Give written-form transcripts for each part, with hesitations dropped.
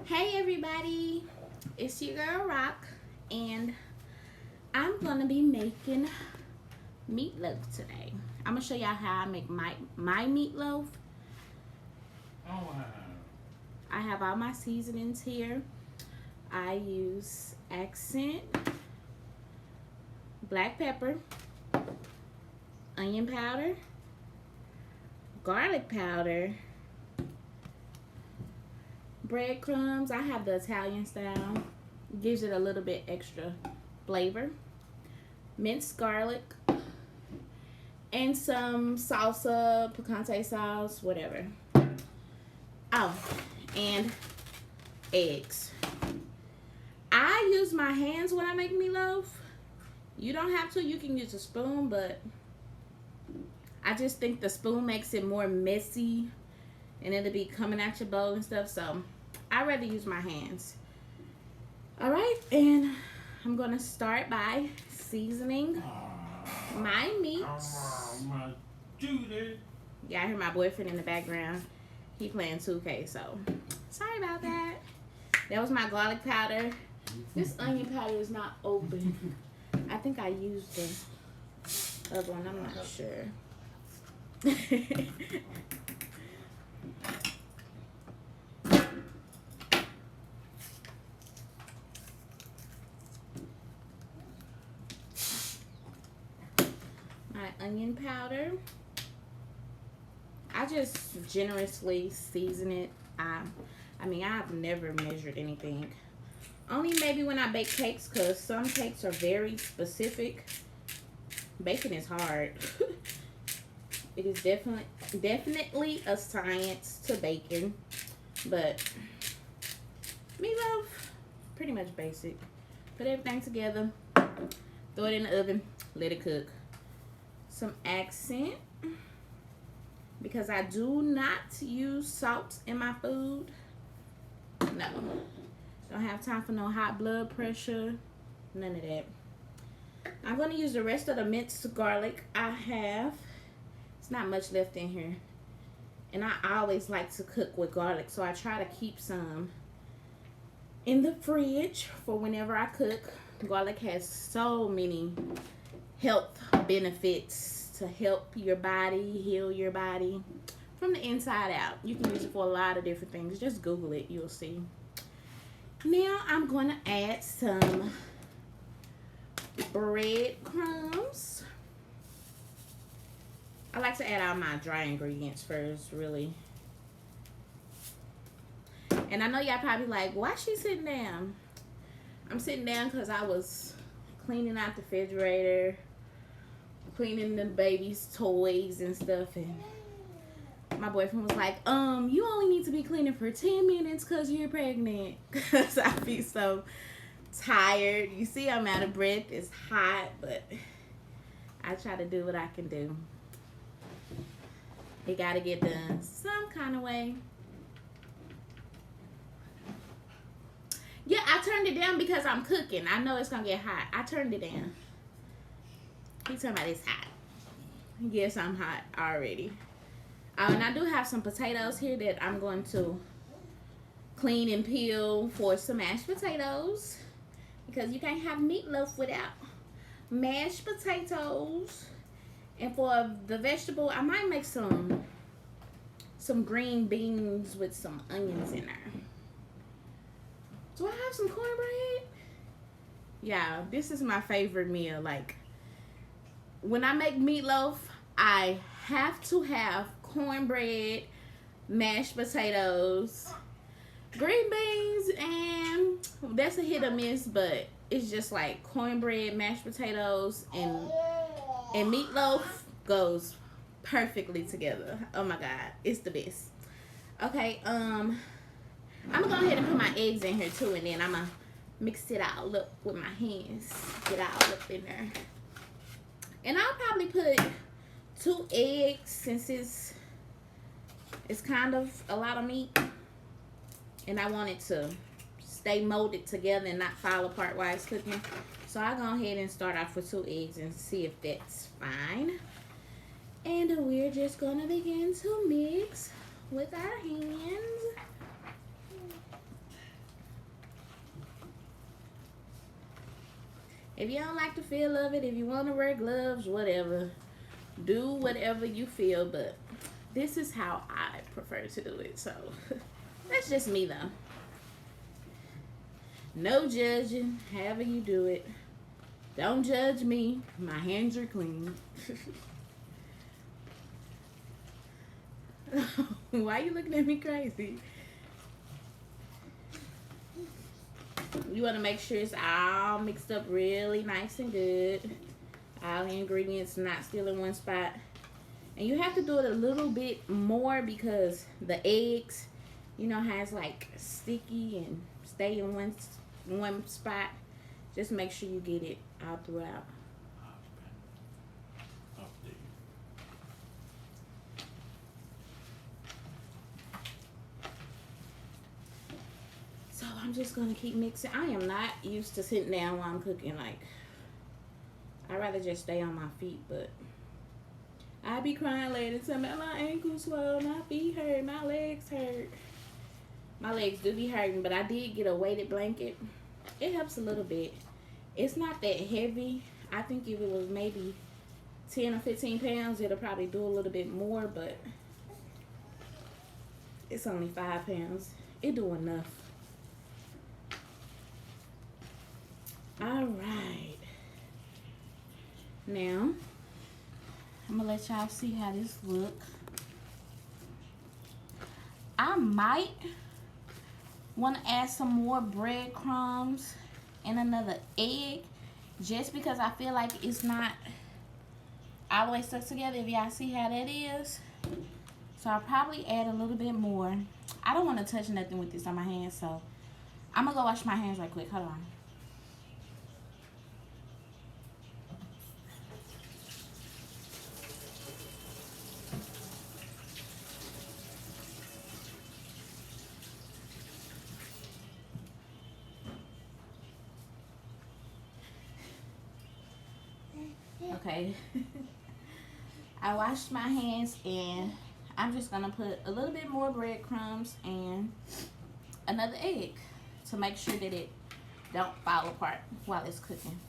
Hey everybody, it's your girl Rock, and I'm gonna be making meatloaf today. I'm gonna show y'all how I make my meatloaf. Oh wow. I have all my seasonings here. I use accent, black pepper, onion powder, garlic powder, breadcrumbs. I have the Italian style. Gives it a little bit extra flavor. Minced garlic. And some salsa, picante sauce, whatever. Oh, and eggs. I use my hands when I make meatloaf. You don't have to. You can use a spoon, but I just think the spoon makes it more messy and it'll be coming out your bowl and stuff. So I'd rather use my hands. All right, and I'm gonna start by seasoning my meats. My duty. Yeah, I hear my boyfriend in the background. He playing 2K, so sorry about that. That was my garlic powder. This onion powder is not open. I think I used the other one. I'm not sure. My onion powder. I just generously season it. I mean, I've never measured anything. Only maybe when I bake cakes, because some cakes are very specific. Baking is hard. It is definitely a science to baking. But meatloaf, pretty much basic. Put everything together. Throw it in the oven. Let it cook. Some accent. Because I do not use salt in my food. No. Don't have time for no high blood pressure. None of that. I'm going to use the rest of the minced garlic I have. It's not much left in here. And I always like to cook with garlic. So I try to keep some in the fridge for whenever I cook. Garlic has so many health benefits to help your body, heal your body from the inside out. You can use it for a lot of different things. Just Google it, you'll see. Now I'm going to add some breadcrumbs. I like to add all my dry ingredients first, really. And I know y'all probably like, why is she sitting down? I'm sitting down because I was cleaning out the refrigerator, cleaning the baby's toys and stuff, and my boyfriend was like, you only need to be cleaning for 10 minutes because you're pregnant. Because I be so tired. You see I'm out of breath. It's hot, but I try to do what I can do. It got to get done some kind of way. Yeah, I turned it down because I'm cooking. I know it's going to get hot. I turned it down. He's talking about it's hot. Yes, I'm hot already. And I do have some potatoes here that I'm going to clean and peel for some mashed potatoes. Because you can't have meatloaf without mashed potatoes. And for the vegetable, I might make some green beans with some onions in there. Do I have some cornbread? Yeah, this is my favorite meal. Like, when I make meatloaf, I have to have cornbread, mashed potatoes, green beans, and that's a hit or miss, but it's just like cornbread, mashed potatoes, and meatloaf goes perfectly together. Oh my God, it's the best. Okay, I'm gonna go ahead and put my eggs in here too, and then I'm gonna mix it all up with my hands. Get it all up in there. And I'll probably put 2 eggs since it's kind of a lot of meat. And I want it to stay molded together and not fall apart while it's cooking. So I'll go ahead and start off with 2 eggs and see if that's fine. And we're just going to begin to mix with our hands. If you don't like the feel of it, if you want to wear gloves, whatever, do whatever you feel. But this is how I prefer to do it. So that's just me, though. No judging, however you do it. Don't judge me. My hands are clean. Why are you looking at me crazy? You want to make sure it's all mixed up really nice and good. All the ingredients not still in one spot. And you have to do it a little bit more because the eggs, you know how it's like sticky and stay in one spot. Just make sure you get it all throughout. So I'm just gonna keep mixing. I am not used to sitting down while I'm cooking. Like, I'd rather just stay on my feet, but I be crying later. Tell me my ankles swell, my feet hurt, my legs hurt. My legs do be hurting, but I did get a weighted blanket. It helps a little bit. It's not that heavy. I think if it was maybe 10 or 15 pounds, it'll probably do a little bit more, but it's only 5 pounds. It do enough. All right. Now, I'm gonna let y'all see how this look. I might want to add some more breadcrumbs and another egg, just because I feel like it's not all the way stuck together. If y'all see how that is, so I'll probably add a little bit more. I don't want to touch nothing with this on my hands, so I'm gonna go wash my hands right quick. Hold on. Okay. I washed my hands, and I'm just gonna put a little bit more breadcrumbs and another egg to make sure that it don't fall apart while it's cooking.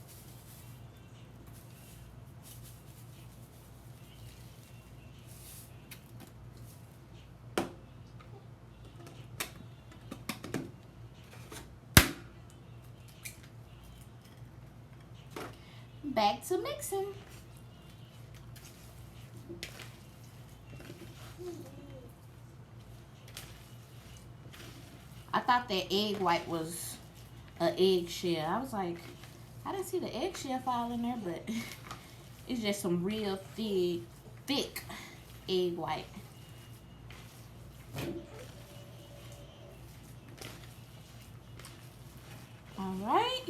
Back to mixing. I thought that egg white was an eggshell. I was like, I didn't see the eggshell fall in there, but it's just some real thick egg white. All right,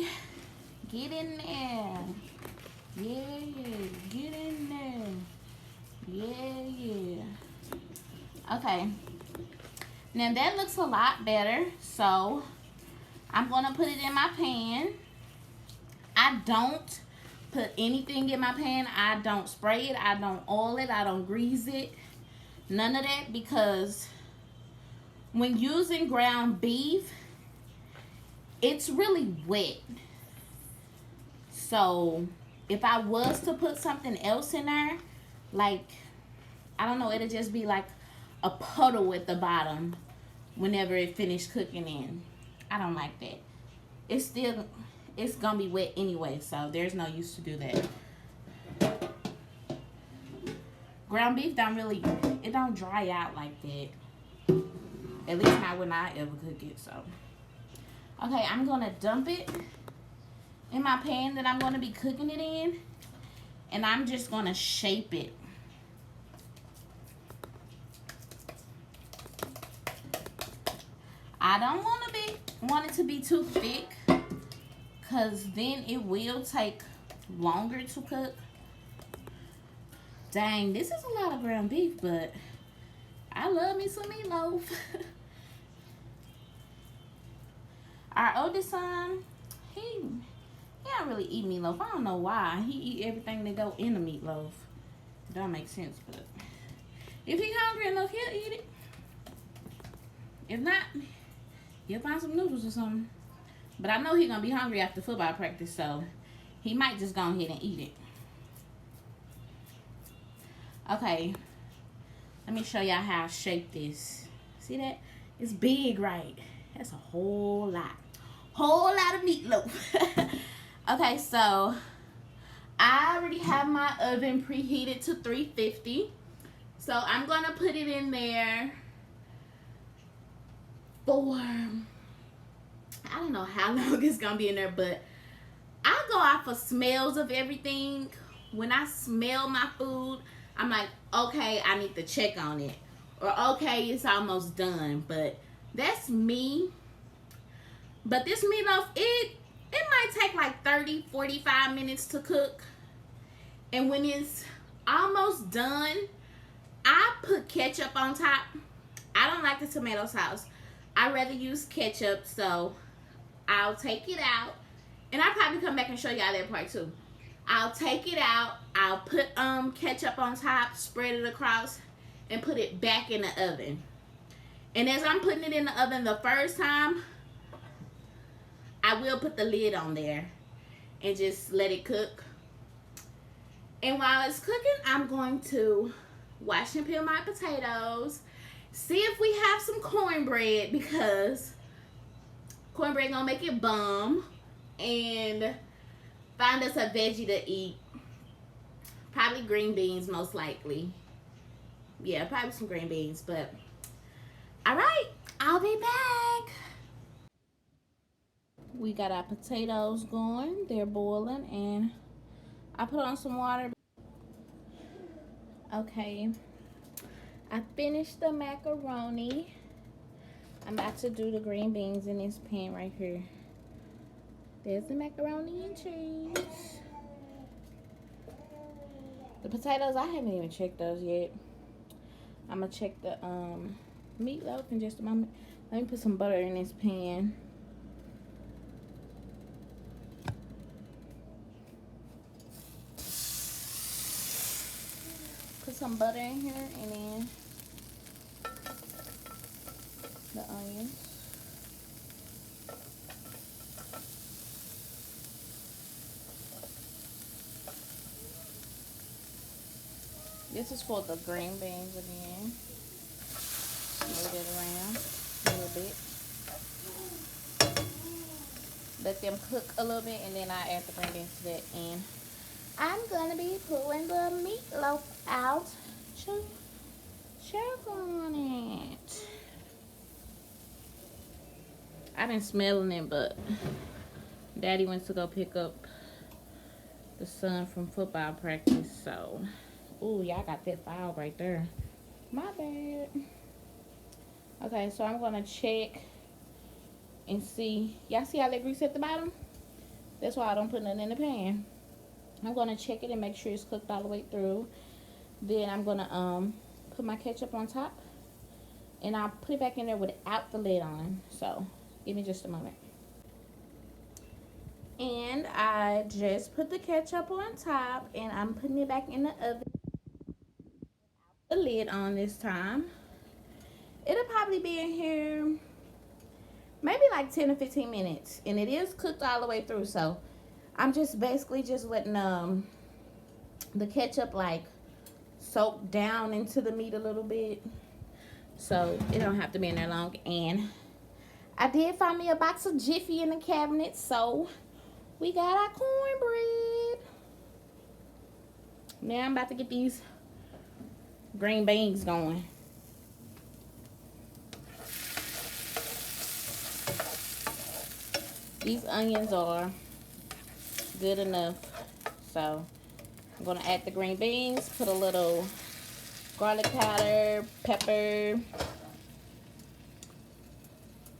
get in there. Yeah, get in there. Yeah. Okay. Now that looks a lot better, so I'm gonna put it in my pan. I don't put anything in my pan. I don't spray it. I don't oil it. I don't grease it. None of that, because when using ground beef, it's really wet. So if I was to put something else in there, like, I don't know, it'll just be like a puddle at the bottom whenever it finished cooking in. I don't like that. It's gonna be wet anyway, so there's no use to do that. Ground beef it don't dry out like that. At least not when I ever cook it, so. Okay, I'm gonna dump it in my pan that I'm gonna be cooking it in, and I'm just gonna shape it. I don't want it to be too thick, because then it will take longer to cook. Dang, this is a lot of ground beef, but I love me some meatloaf. Our oldest son, he don't really eat meatloaf. I don't know why. He eat everything that go in the meatloaf. It don't make sense, but if he's hungry enough, he'll eat it. If not, he'll find some noodles or something. But I know he's gonna be hungry after football practice, so He might just go ahead and eat it. Okay, let me show y'all how I shape this. See that? It's big, right? That's a whole lot. Whole lot of meatloaf. Okay, so I already have my oven preheated to 350. So I'm gonna put it in there for, I don't know how long it's gonna be in there, but I go off of smells of everything. When I smell my food, I'm like, okay, I need to check on it. Or okay, it's almost done. But that's me. But this meatloaf, it might take like 30-45 minutes to cook. And when it's almost done, I put ketchup on top. I don't like the tomato sauce. I rather use ketchup, so I'll take it out. And I'll probably come back and show y'all that part too. I'll take it out. I'll put ketchup on top, spread it across, and put it back in the oven. And as I'm putting it in the oven the first time, I will put the lid on there and just let it cook. And while it's cooking, I'm going to wash and peel my potatoes. See if we have some cornbread, because cornbread gonna make it bomb. And find us a veggie to eat. Probably green beans, most likely. Yeah, probably some green beans. But all right, I'll be back. We got our potatoes going. They're boiling, and I put on some water. Okay, I finished the macaroni. I'm about to do the green beans in this pan right here. There's the macaroni and cheese. The potatoes, I haven't even checked those yet. I'm gonna check the meatloaf in just a moment. Let me put some butter in this pan. Put some butter in here, and then the onions. This is for the green beans again. Move it around a little bit. Let them cook a little bit, and then I add the green beans to that. And I'm gonna be pulling the meatloaf out to check on it. I've been smelling it, but Daddy went to go pick up the son from football practice, so. Ooh, y'all got that file right there. My bad. Okay, so I'm gonna check and see. Y'all see how that grease at the bottom? That's why I don't put nothing in the pan. I'm gonna check it and make sure it's cooked all the way through. Then I'm gonna put my ketchup on top, and I'll put it back in there without the lid on. So give me just a moment. And I just put the ketchup on top, and I'm putting it back in the oven. The lid on this time. It'll probably be in here maybe like 10 or 15 minutes, and it is cooked all the way through. So I'm just basically just letting the ketchup like soak down into the meat a little bit, so it don't have to be in there long. And I did find me a box of Jiffy in the cabinet, so we got our cornbread. Now I'm about to get these green beans going. These onions are good enough, so I'm gonna add the green beans, put a little garlic powder, pepper,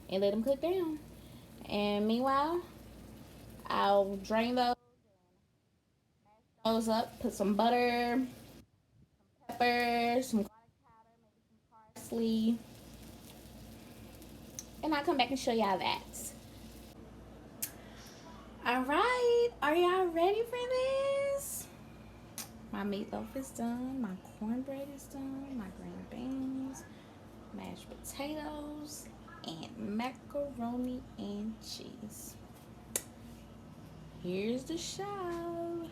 and let them cook down. And meanwhile, I'll drain those up, put some butter, pepper, some parsley, and I'll come back and show y'all that. All right, are y'all ready for this? My meatloaf is done, my cornbread is done, my green beans, mashed potatoes, and macaroni and cheese. Here's the show.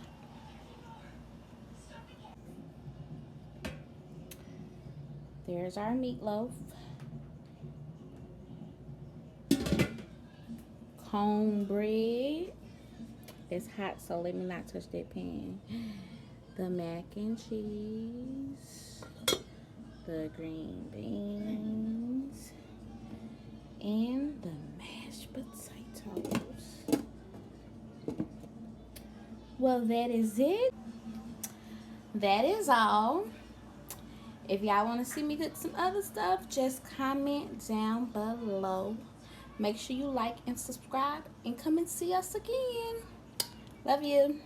There's our meatloaf. Cornbread. It's hot, so let me not touch that pan. The mac and cheese. The green beans. And the mashed potatoes. Well, that is it. That is all. If y'all want to see me cook some other stuff, just comment down below. Make sure you like and subscribe and come and see us again. Love you.